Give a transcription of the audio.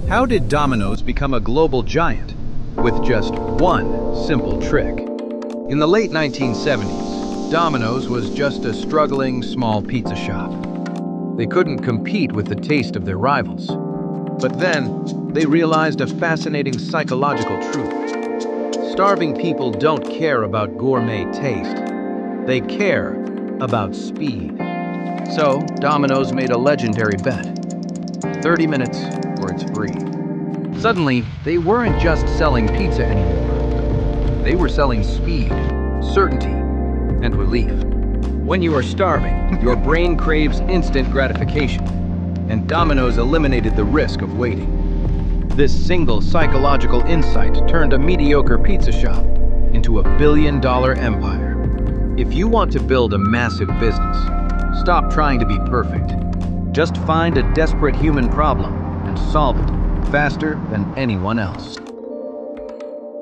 How did Domino's become a global giant? With just one simple trick. In the late 1970s, Domino's was just a struggling small pizza shop. They couldn't compete with the taste of their rivals. But then, they realized a fascinating psychological truth. Starving people don't care about gourmet taste. They care about speed. So, Domino's made a legendary bet. 30 minutes or it's free. Suddenly, they weren't just selling pizza anymore. They were selling speed, certainty, and relief. When you are starving, your brain craves instant gratification, and Domino's eliminated the risk of waiting. This single psychological insight turned a mediocre pizza shop into a billion-dollar empire. If you want to build a massive business, stop trying to be perfect. Just find a desperate human problem and solve it faster than anyone else.